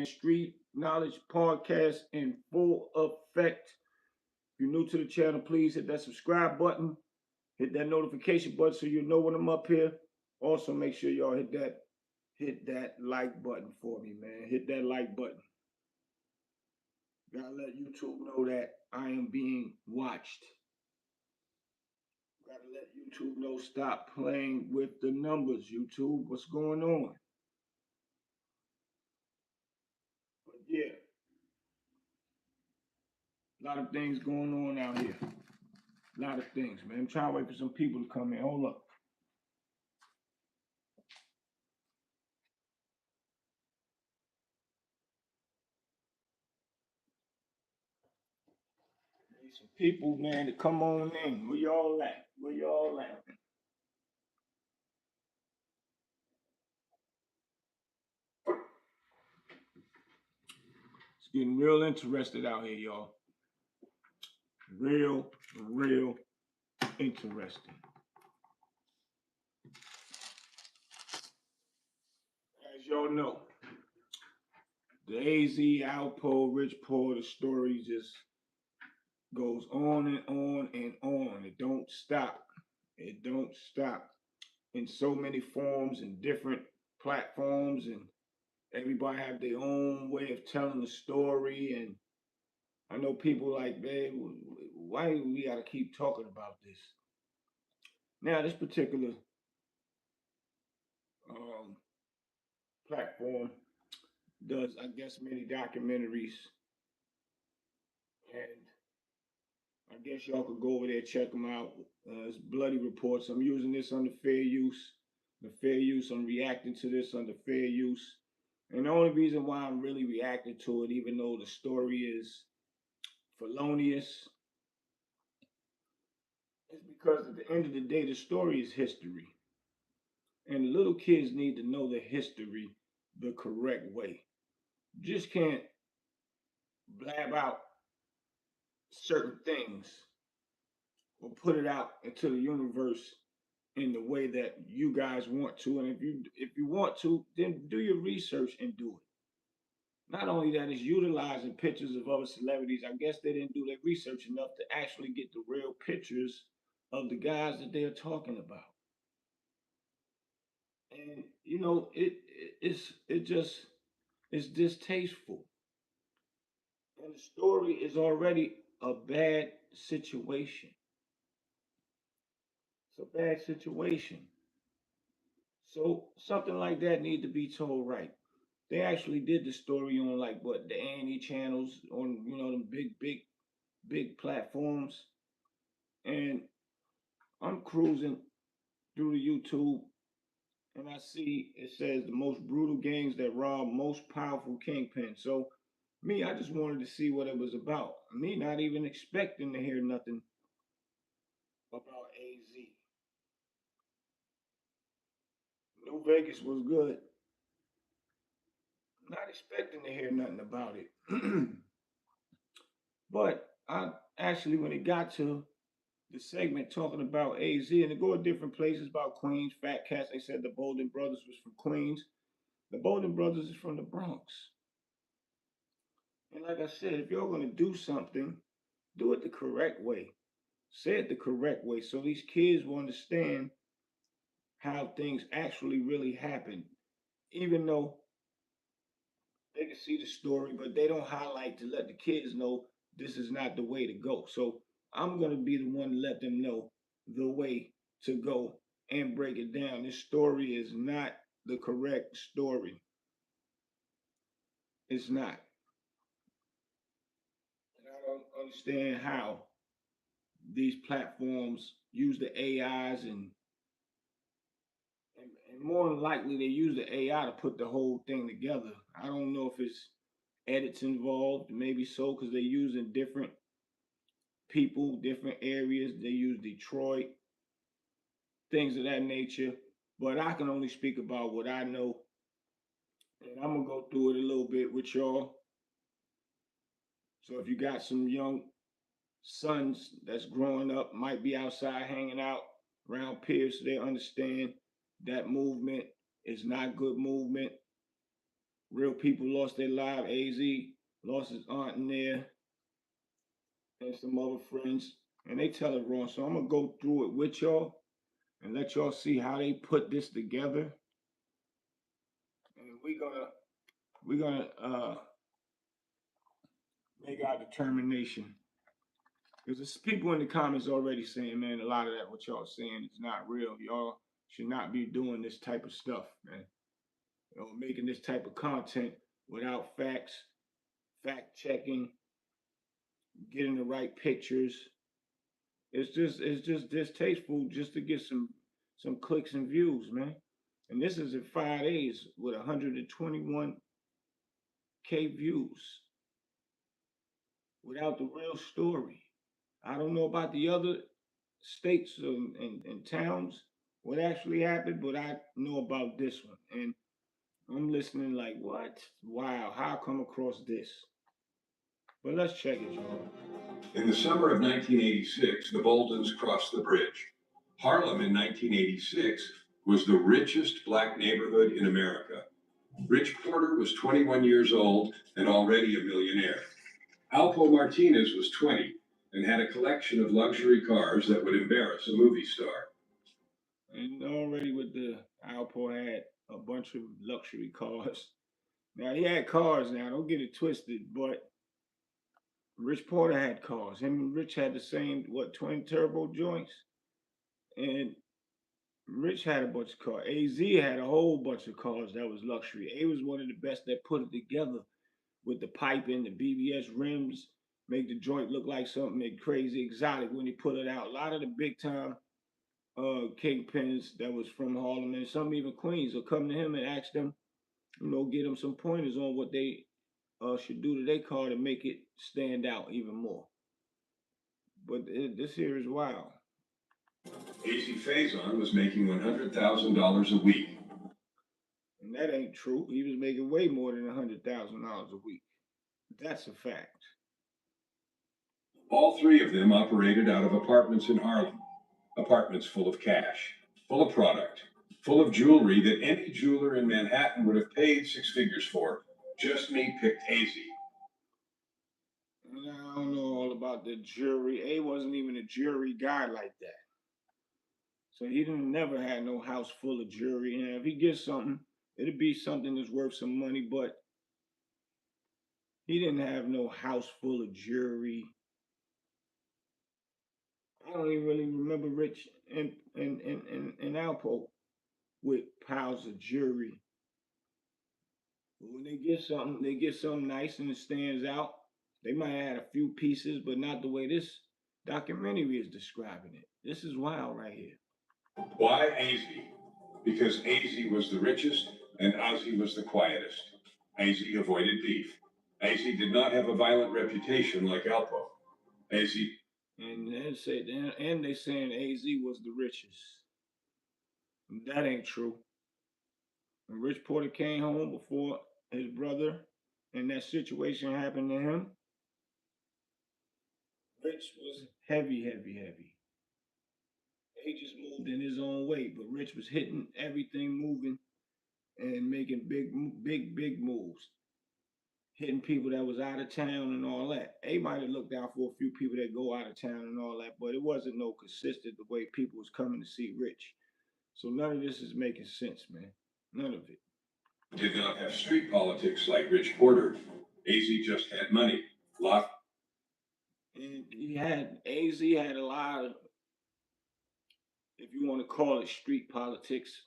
man. Street Knowledge Podcast in full effect. If you're new to the channel, please hit that subscribe button, hit that notification button so you know when I'm up here. Also, make sure y'all hit that like button for me, man. Hit that like button. Gotta let YouTube know that I am being watched. Gotta let YouTube know stop playing with the numbers. YouTube, what's going on? But yeah, a lot of things going on out here. A lot of things, man. I'm trying to wait for some people to come in. Hold up. Need some people, man, to come on in. Where y'all at? Where y'all at? It's getting real interested out here, y'all. Real interesting. As y'all know, the Azie, Alpo, Rich Paul, the story just goes on and on and on. It don't stop. It don't stop. In so many forms and different platforms, and everybody have their own way of telling the story. And I know people like, man, why do we got to keep talking about this? Now, this particular um, platform does, I guess, many documentaries, and I guess y'all could go over there check them out. It's Bloody Reports. I'm using this under fair use. The fair use. I'm reacting to this under fair use. And the only reason why I'm really reacting to it, even though the story is felonious, is because at the end of the day, the story is history. And little kids need to know the history the correct way. You just can't blab out certain things or put it out into the universe in the way that you guys want to. And if you want to, then do your research and do it. Not only that, it's utilizing pictures of other celebrities. I guess they didn't do their research enough to actually get the real pictures of the guys that they're talking about. And it's distasteful. And the story is already a bad situation. It's a bad situation. So something like that need to be told right. They actually did the story on like what the A&E channels on them big platforms, and I'm cruising through the YouTube and I see it says the most brutal gangs that rob most powerful kingpins. So me, I just wanted to see what it was about. Me not even expecting to hear nothing about AZ. New Vegas was good. Not expecting to hear nothing about it. But I actually, when it got to the segment talking about AZ, and to go to different places about Queens, Fat Cats, they said the Bolden Brothers was from Queens. The Bolden Brothers is from the Bronx. And like I said, if you're going to do something, do it the correct way. Say it the correct way so these kids will understand how things actually really happen. Even though they can see the story, but they don't highlight to let the kids know this is not the way to go. So I'm going to be the one to let them know the way to go and break it down. This story is not the correct story. It's not. And I don't understand how these platforms use the AIs and more than likely they use the AI to put the whole thing together. I don't know if it's edits involved, maybe so, because they're using different people, different areas. They use Detroit, things of that nature. But I can only speak about what I know. And I'm going to go through it a little bit with y'all. So if you got some young sons that's growing up, might be outside hanging out around peers, so they understand that movement is not good movement. Real people lost their lives. Az lost his aunt in there and some other friends, and they tell it wrong. So I'm gonna go through it with y'all and let y'all see how they put this together. And we're gonna make our determination. Because there's people in the comments already saying, man, a lot of that what y'all saying is not real. Y'all should not be doing this type of stuff, man. You know, making this type of content without facts, fact checking, getting the right pictures. It's just distasteful just to get some clicks and views, man. And this is in 5 days with 121K views without the real story. I don't know about the other states and towns what actually happened, but I know about this one. And I'm listening like, what? Wow, how I come across this? But let's check it, y'all. In the summer of 1986, the Boldens crossed the bridge. Harlem in 1986 was the richest black neighborhood in America. Rich Porter was 21 years old and already a millionaire. Alpo Martinez was 20 and had a collection of luxury cars that would embarrass a movie star. And already with the Alpo had a bunch of luxury cars. Now he had cars now, don't get it twisted, but Rich Porter had cars. Him and Rich had the same, what, twin turbo joints? And Rich had a bunch of cars. AZ had a whole bunch of cars that was luxury. A was one of the best that put it together with the piping, the BBS rims, make the joint look like something crazy exotic when he put it out. A lot of the big time kingpins that was from Harlem and some even Queens will come to him and ask them, get them some pointers on what they should do to their car to make it stand out even more. But this here is wild. Azie Faison was making $100,000 a week. And that ain't true. He was making way more than $100,000 a week. That's a fact. All three of them operated out of apartments in Harlem. Apartments full of cash, full of product, full of jewelry that any jeweler in Manhattan would have paid six figures for. Just me picked Azie. I don't know all about the jewelry. A wasn't even a jewelry guy like that. So he didn't never had no house full of jewelry. And if he gets something, it'd be something that's worth some money, but he didn't have no house full of jewelry. I don't even really remember Rich and Alpo with piles of jewelry. But when they get something nice and it stands out. They might add a few pieces, but not the way this documentary is describing it. This is wild right here. Why Azie? Because Azie was the richest and Azie was the quietest. Azie avoided beef. Azie did not have a violent reputation like Alpo. Azie. And they saying Az was the richest. That ain't true. When Rich Porter came home before his brother and that situation happened to him, Rich was heavy, heavy, heavy. He just moved in his own way, but Rich was hitting everything, moving and making big moves, hitting people that was out of town and all that. A might have looked out for a few people that go out of town and all that, but it wasn't no consistent the way people was coming to see Rich. So none of this is making sense, man. None of it. Did not have street politics like Rich Porter. Azie just had money. Lot. And Az had a lot of, if you want to call it street politics.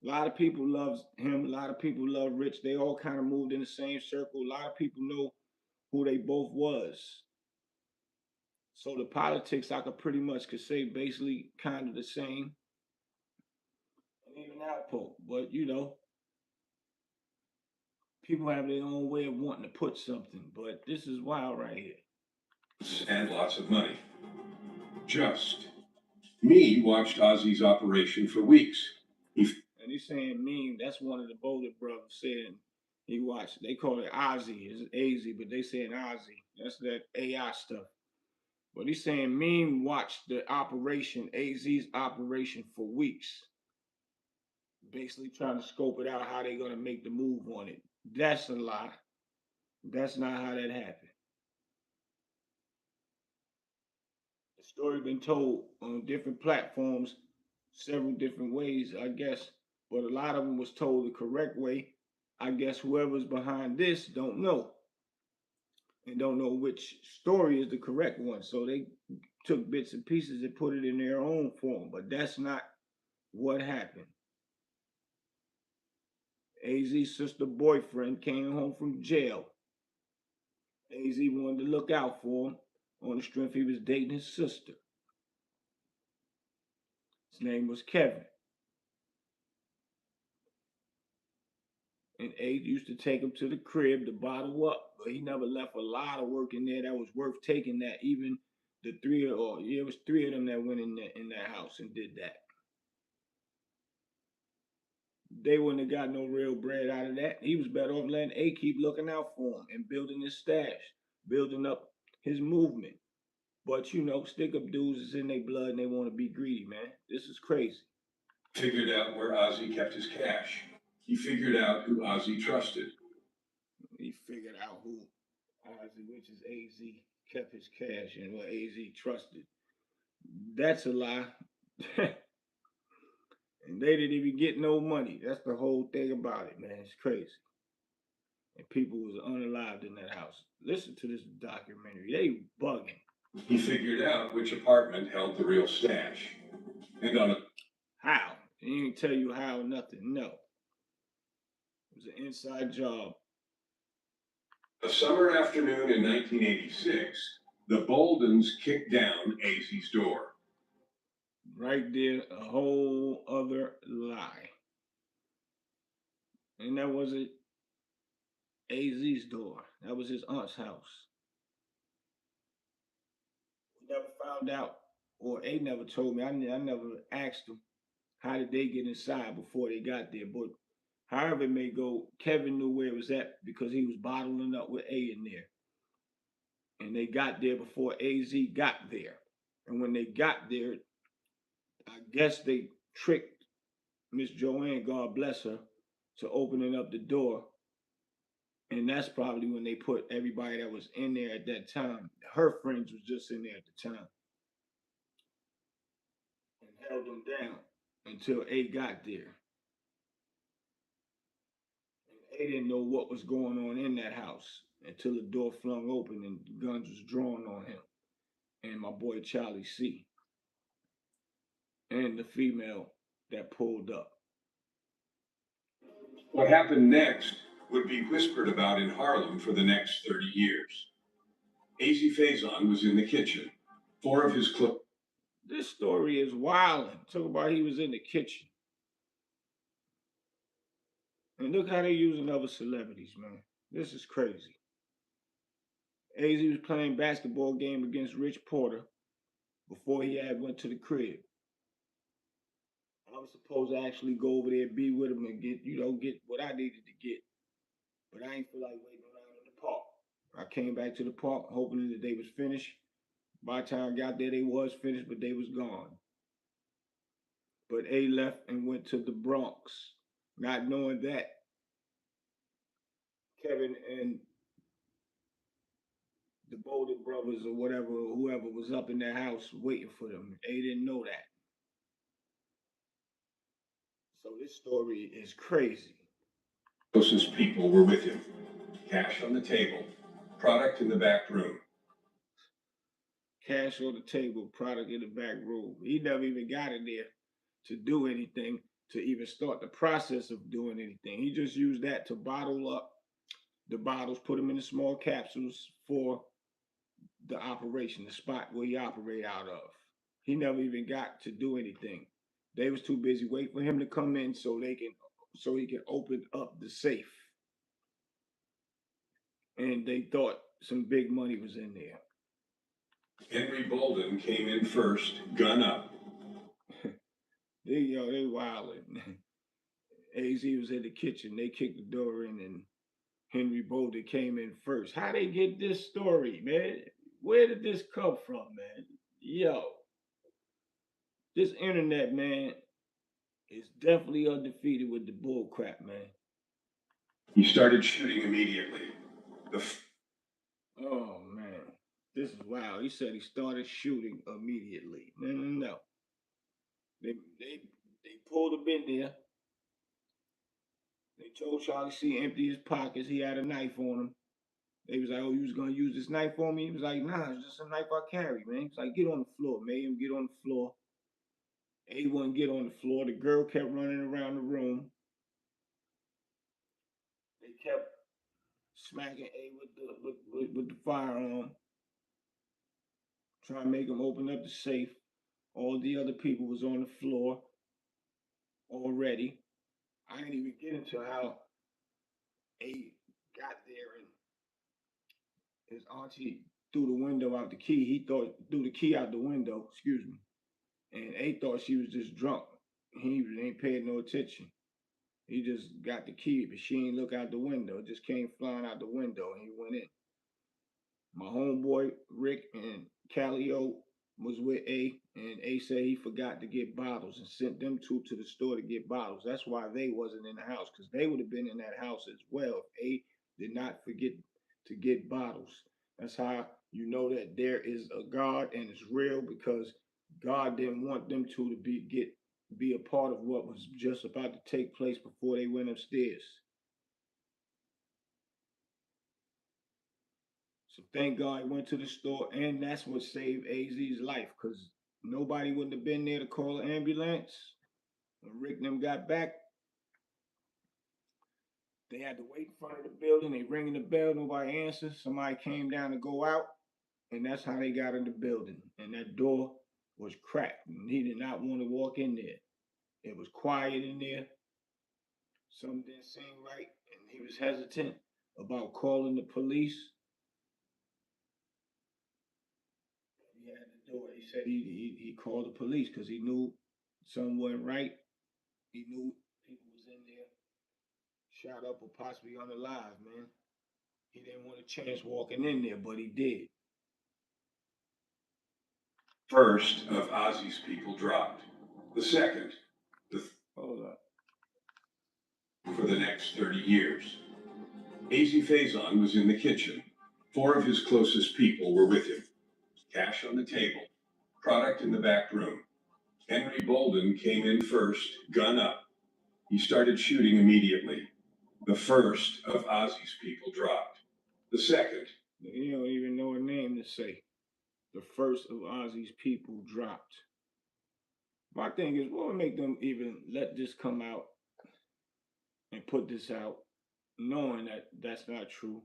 A lot of people love him. A lot of people love Rich. They all kind of moved in the same circle. A lot of people know who they both was. So the politics I could say basically kind of the same. And even Alpo. But people have their own way of wanting to put something. But this is wild right here. And lots of money. Just. Me watched Ozzy's operation for weeks. And he's saying meme. That's one of the Boulder brothers saying he watched. They call it Azie. It's Azie, but they saying Ozzy. That's that AI stuff. But he's saying meme watched the operation, Az's operation for weeks. Basically trying to scope it out how they're gonna make the move on it. That's a lie. That's not how that happened. The story been told on different platforms, several different ways, I guess, but a lot of them was told the correct way. I guess whoever's behind this don't know and don't know which story is the correct one. So they took bits and pieces and put it in their own form, but that's not what happened. AZ's sister boyfriend came home from jail. AZ wanted to look out for him on the strength he was dating his sister. His name was Kevin. And A used to take him to the crib to bottle up, but he never left a lot of work in there that was worth taking. That even the three or yeah, it was three of them that went in that house and did that. They wouldn't have got no real bread out of that. He was better off letting A keep looking out for him and building his stash, building up his movement. But you know, stick up dudes is in their blood and they want to be greedy, man. This is crazy. Figured out where Azie kept his cash. He figured out who Azie trusted. He figured out who Azie, which is AZ, kept his cash and what AZ trusted. That's a lie. And they didn't even get no money. That's the whole thing about it, man. It's crazy. And people was unalived in that house. Listen to this documentary. They bugging. He figured out which apartment held the real stash. And on a How? He ain't tell you how, nothing. No. It was an inside job. A summer afternoon in 1986, the Boldens kicked down Azie's door. Right there, a whole other lie. And that wasn't AZ's door. That was his aunt's house. We never found out, or A never told me. I never asked them how did they get inside before they got there. But however it may go, Kevin knew where it was at because he was bottling up with A in there. And they got there before AZ got there. And when they got there, I guess they tricked Miss Joanne, God bless her, to opening up the door. And that's probably when they put everybody that was in there at that time. Her friends was just in there at the time and held them down until A got there. And A didn't know what was going on in that house until the door flung open and guns was drawn on him and my boy Charlie C. and the female that pulled up. What happened next would be whispered about in Harlem for the next 30 years. Azie Faison was in the kitchen. Four of his close. This story is wild. Talk about he was in the kitchen. And look how they using other celebrities, man. This is crazy. AZ was playing basketball game against Rich Porter before he had went to the crib. I was supposed to actually go over there, be with him, and get what I needed to get. But I ain't feel like waiting around in the park. I came back to the park hoping that they was finished. By the time I got there, they was finished, but they was gone. But A left and went to the Bronx, not knowing that Kevin and the Bolden brothers or whatever, whoever was up in that house waiting for them. A didn't know that. So this story is crazy. Closest people were with him. Cash on the table, product in the back room. Cash on the table, product in the back room. He never even got in there to do anything, to even start the process of doing anything. He just used that to bottle up the bottles, put them in the small capsules for the operation, the spot where he operate out of. He never even got to do anything. They was too busy waiting for him to come in so he can open up the safe. And they thought some big money was in there. Henry Bolden came in first, gun up. They wilding. AZ was in the kitchen. They kicked the door in and Henry Bolden came in first. How they get this story, man? Where did this come from, man? Yo, this internet, man, is definitely undefeated with the bull crap, man. He started shooting immediately. Oh man, this is wild. He said he started shooting immediately. No, no, no. They they they pulled him in there. They told Charlie C empty his pockets. He had a knife on him. They was like, "Oh, you was gonna use this knife on me?" He was like, "Nah, it's just a knife I carry, man." He's like, "Get on the floor." Made him get on the floor. A wouldn't get on the floor. The girl kept running around the room. They kept smacking A with the firearm, trying to make him open up the safe. All the other people was on the floor already. I didn't even get into how A got there and his auntie threw the window out the key. He thought threw the key out the window, excuse me. And A thought she was just drunk. He ain't paid no attention. He just got the key, but she ain't look out the window. It just came flying out the window and he went in. My homeboy Rick and Callio was with A, and A said he forgot to get bottles and sent them two to the store to get bottles. That's why they wasn't in the house, because they would have been in that house as well if A did not forget to get bottles. That's how you know that there is a God and it's real, because God didn't want them two to be a part of what was just about to take place before they went upstairs. So thank God he went to the store, and that's what saved Az's life, because nobody wouldn't have been there to call an ambulance. When Rick and them got back, they had to wait in front of the building. They ringing the bell, nobody answered. Somebody came down to go out, and that's how they got in the building. And that door was cracked, and he did not want to walk in there. It was quiet in there. Something didn't seem right, and he was hesitant about calling the police. He had the door. He said he called the police because he knew something wasn't right. He knew people was in there, shot up or possibly unalive, man. He didn't want a chance walking in there, but he did. First of Ozzy's people dropped. The second, the Hold up. for the next 30 years. Azie Faison was in the kitchen. Four of his closest people were with him. Cash on the table, product in the back room. Henry Bolden came in first, gun up. He started shooting immediately. The first of Ozzy's people dropped. The second. You don't even know a name to say. The first of Ozzy's people dropped. My thing is, what would make them even let this come out and put this out, knowing that that's not true,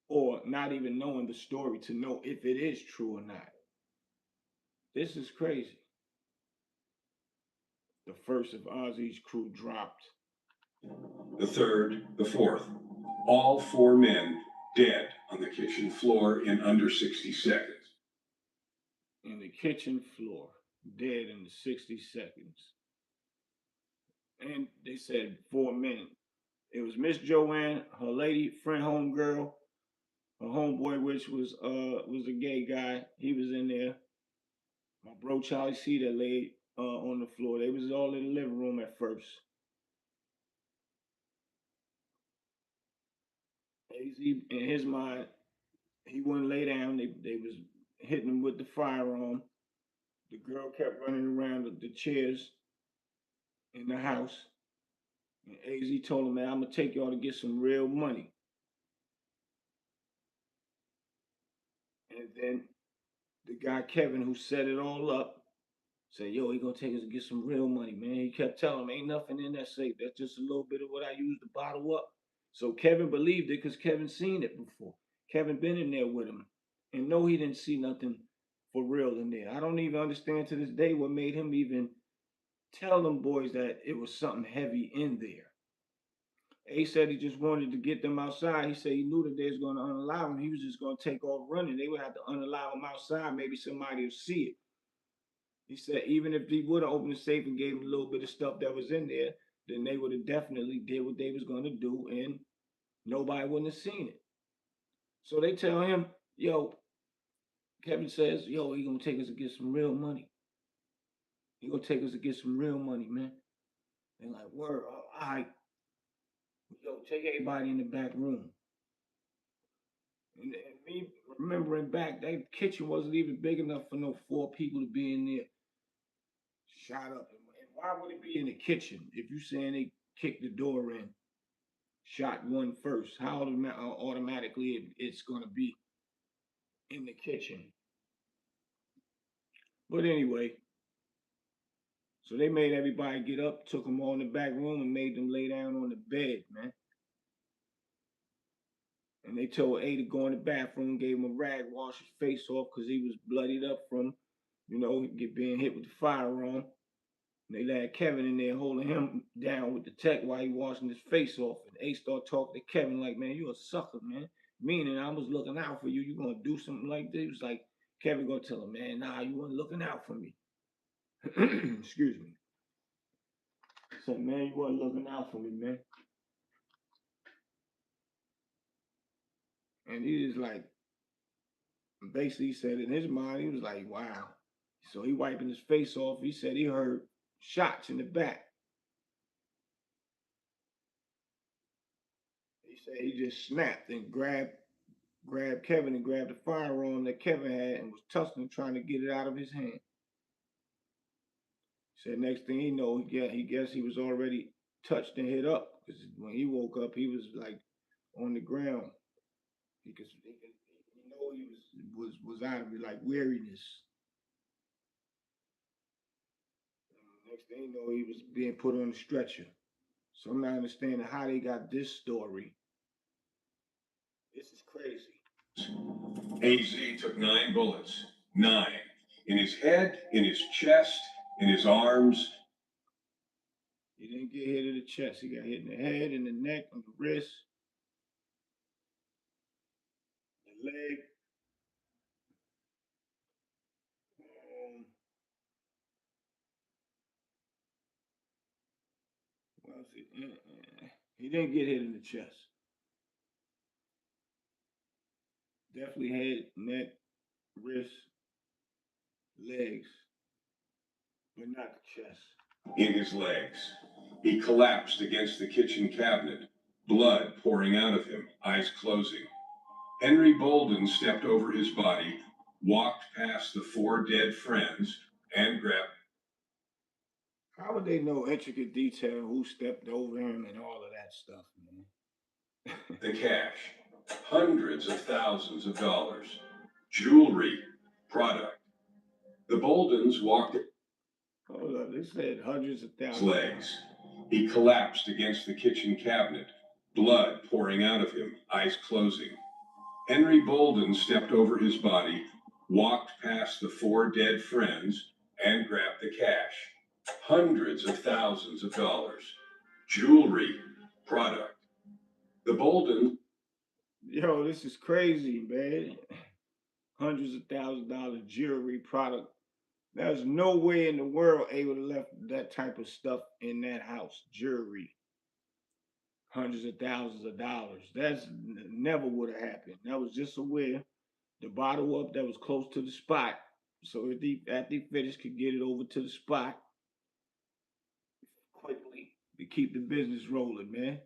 or not even knowing the story to know if it is true or not? This is crazy. The first of Ozzy's crew dropped. The third, the fourth. All four men dead on the kitchen floor in under 60 seconds. In the kitchen floor, dead in the 60 seconds. And they said 4 men. It was Miss Joanne, her lady friend, homegirl, her homeboy, which was a gay guy. He was in there. My bro Charlie C that laid on the floor. They was all in the living room at first. Az in his mind, he wouldn't lay down. They was hitting him with the firearm. The girl kept running around the chairs in the house. And Az told him, "Man, I'm gonna take y'all to get some real money." And then the guy Kevin, who set it all up, said, "Yo, he gonna take us to get some real money, man." He kept telling him, "Ain't nothing in that safe. That's just a little bit of what I used to bottle up." So Kevin believed it because Kevin seen it before. Kevin been in there with him, and no, he didn't see nothing for real in there. I don't even understand to this day what made him even tell them boys that it was something heavy in there. A said he just wanted to get them outside. He said he knew that they was going to unalive him. He was just going to take off running. They would have to unalive him outside. Maybe somebody would see it. He said even if he would have opened the safe and gave him a little bit of stuff that was in there, then they would have definitely did what they was going to do, and nobody wouldn't have seen it. So they tell him, "Yo," Kevin says, "Yo, he gonna take us to get some real money. He gonna take us to get some real money, man." They're like, "Word, all right." Yo, take everybody in the back room. And me remembering back, that kitchen wasn't even big enough for no 4 people to be in there. Shot up. And why would it be in the kitchen? If you saying they kicked the door in, shot one first, how automatically it's going to be in the kitchen? But anyway, so they made everybody get up, took them all in the back room, and made them lay down on the bed, man. And they told A to go in the bathroom, gave him a rag, wash his face off because he was bloodied up from, being hit with the firearm. They had Kevin in there holding him down with the tech while he washing his face off. And A started talking to Kevin like, man, you a sucker, man. Meaning I was looking out for you. You gonna do something like this? He was like, Kevin gonna tell him, man, nah, you weren't looking out for me. Excuse me. He said, man, you weren't looking out for me, man. And he was like, basically said in his mind, he was like, wow. So he wiping his face off. He said he heard shots in the back. He said he just snapped and grabbed Kevin and grabbed the firearm that Kevin had and was tussling trying to get it out of his hand. He said next thing he know, he guessed he was already touched and hit up because when he woke up, he was like on the ground. He was out of it like weariness. And next thing you know, he was being put on a stretcher. So I'm not understanding how they got this story. This is crazy. Azie took 9 bullets, 9, in his head, in his chest, in his arms. He didn't get hit in the chest. He got hit in the head, in the neck, on the wrist, the leg. Well, see, he didn't get hit in the chest. Definitely head, neck, wrist, legs, but not the chest. In his legs. He collapsed against the kitchen cabinet, blood pouring out of him, eyes closing. Henry Bolden stepped over his body, walked past the 4 dead friends, and grabbed. How would they know intricate detail who stepped over him and all of that stuff, man? The cash, hundreds of thousands of dollars, jewelry, product. The Boldens walked. Hold up, they said hundreds of thousands. Legs. He collapsed against the kitchen cabinet, blood pouring out of him, eyes closing. Henry Bolden stepped over his body, walked past the 4 dead friends, and grabbed the cash. Hundreds of thousands of dollars, jewelry, product. The Bolden. Yo, this is crazy, man. Hundreds of $1,000s jewelry, product. There's no way in the world A would have left that type of stuff in that house. Jewelry. Hundreds of thousands of dollars. That's never would have happened. That was just somewhere the bottle up that was close to the spot. So after he finished, could get it over to the spot quickly to keep the business rolling, man.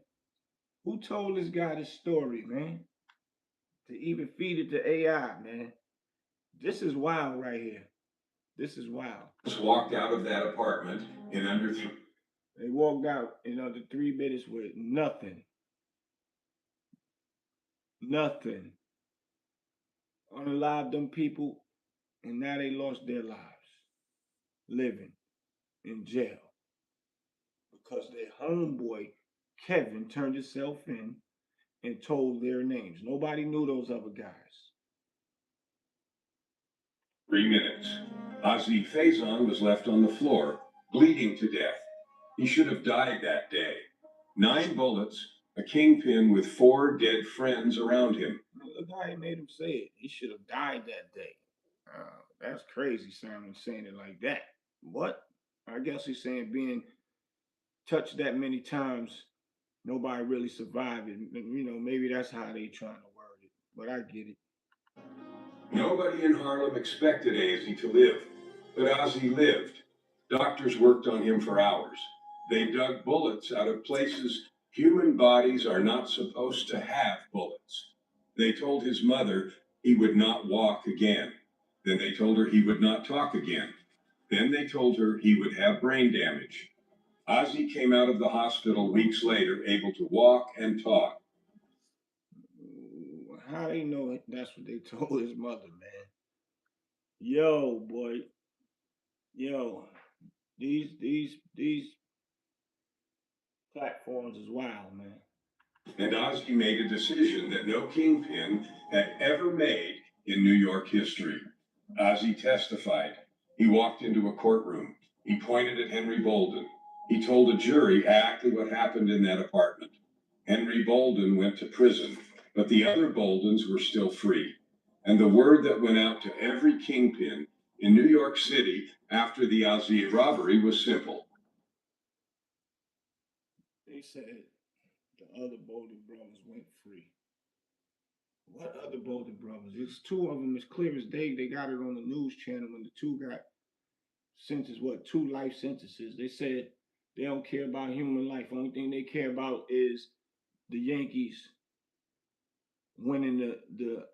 Who told this guy this story, man? To even feed it to AI, man. This is wild right here. This is wild. Walked out of that apartment in under. They walked out in under 3 minutes with nothing. Nothing. Unalived them people, and now they lost their lives. Living in jail. Because their homeboy, Kevin, turned himself in and told their names. Nobody knew those other guys. 3 minutes. Azie Faison was left on the floor, bleeding to death. He should have died that day. 9 bullets, a kingpin with 4 dead friends around him. The guy made him say it. He should have died that day. That's crazy, Simon, saying it like that. What? I guess he's saying being touched that many times, nobody really survived it. Maybe that's how they trying to word it. But I get it. Nobody in Harlem expected Azie to live, but Azie lived. Doctors worked on him for hours. They dug bullets out of places Human bodies are not supposed to have bullets. They told his mother he would not walk again. Then they told her he would not talk again. Then they told her he would have brain damage. Ozzy came out of the hospital weeks later, able to walk and talk. How they know that's what they told his mother, man? Yo, boy, yo, these platforms is wild, man. And Ozzy made a decision that no kingpin had ever made in New York history. Ozzy testified. He walked into a courtroom. He pointed at Henry Bolden. He told a jury exactly what happened in that apartment. Henry Bolden went to prison, but the other Boldens were still free. And the word that went out to every kingpin in New York City after the Azie robbery was simple. They said the other Bolden brothers went free. What other Bolden brothers? It's two of them as clear as day. They got it on the news channel, and the two got sentences, what, 2 life sentences. They said they don't care about human life. Only thing they care about is the Yankees winning the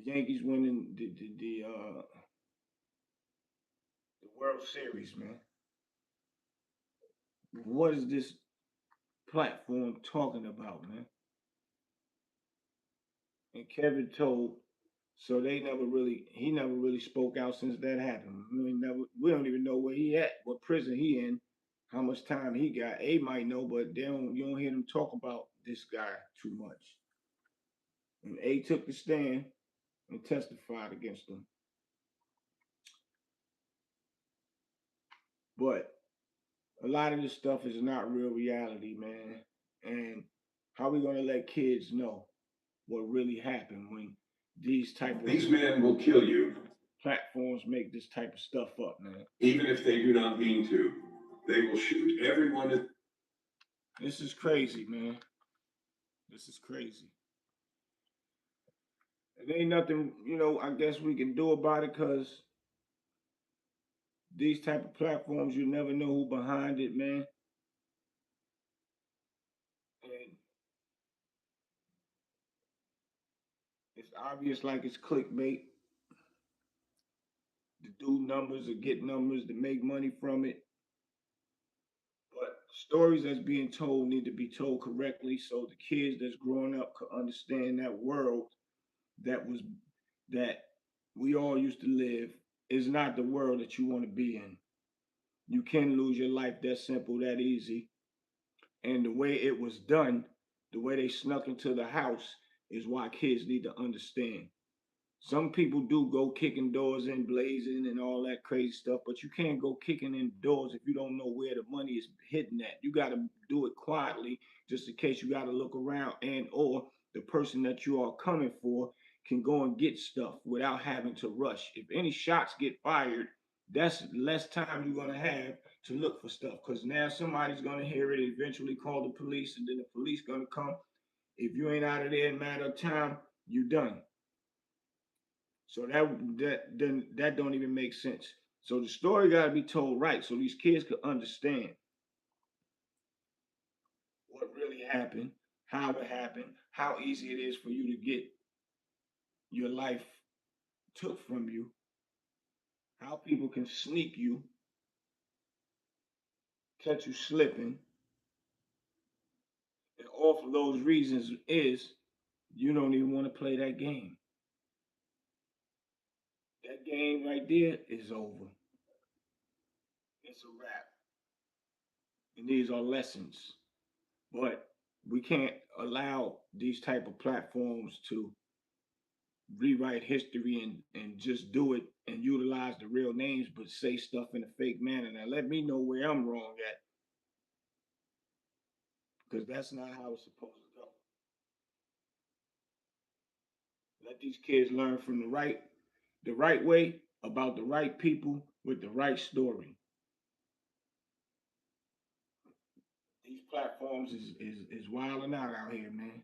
Yankees winning the World Series, man. What is this platform talking about, man? And Kevin told, so he never really spoke out since that happened. We don't even know where he at, what prison he in, how much time he got. A might know, but you don't hear them talk about this guy too much. And A took the stand and testified against him. But a lot of this stuff is not real reality, man. And how we gonna let kids know what really happened when These men will kill you, platforms make this type of stuff up, man? even if they do not mean to. They will shoot everyone. This is crazy, man. This is crazy. There ain't nothing, I guess we can do about it because these type of platforms, you never know who behind it, man. And it's obvious like it's clickbait to do numbers or get numbers to make money from it. But stories that's being told need to be told correctly so the kids that's growing up could understand that world that was that we all used to live is not the world that you want to be in. You can lose your life that simple, that easy. And the way it was done, the way they snuck into the house, is why kids need to understand. Some people do go kicking doors in, blazing, and all that crazy stuff, but you can't go kicking in doors if you don't know where the money is hidden at. You got to do it quietly, just in case you got to look around, and or the person that you are coming for can go and get stuff without having to rush. If any shots get fired, that's less time you're gonna have to look for stuff, because now somebody's gonna hear it, eventually call the police, and then the police gonna come. If you ain't out of there in a matter of time, you done. So that don't even make sense. So the story got to be told right, so these kids could understand what really happened, how it happened, how easy it is for you to get your life took from you, how people can sneak you, catch you slipping, and all for those reasons is you don't even want to play that game. That game right there is over. It's a wrap. And these are lessons. But we can't allow these type of platforms to rewrite history and just do it and utilize the real names but say stuff in a fake manner. Now let me know where I'm wrong at, because that's not how it's supposed to go. Let these kids learn from the right way about the right people with the right story. These platforms is wilding out here, man.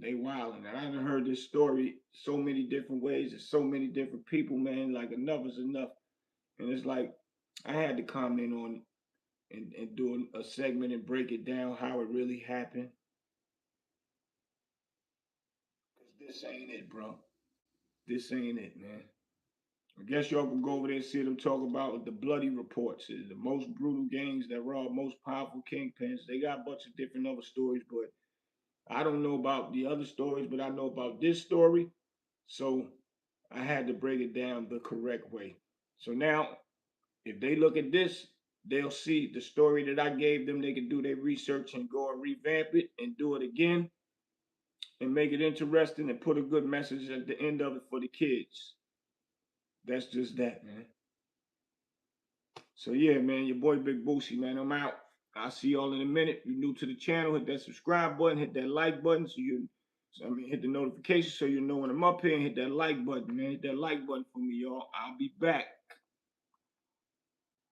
They wilding. And I done heard this story so many different ways and so many different people, man. Like enough is enough. And it's like I had to comment on it. and do a segment and break it down how it really happened. Cause this ain't it, bro. This ain't it, man. I guess y'all can go over there and see them talk about the bloody reports, the most brutal gangs that rob most powerful kingpins. They got a bunch of different other stories, but I don't know about the other stories, but I know about this story. So I had to break it down the correct way. So now, if they look at this, they'll see the story that I gave them. They can do their research and go and revamp it and do it again and make it interesting and put a good message at the end of it for the kids. That's just that, man. So yeah, man, your boy Big Boosie, man. I'm out. I'll see y'all in a minute. If you're new to the channel, hit that subscribe button, hit that like button hit the notification so you know when I'm up here and hit that like button, man. Hit that like button for me, y'all. I'll be back.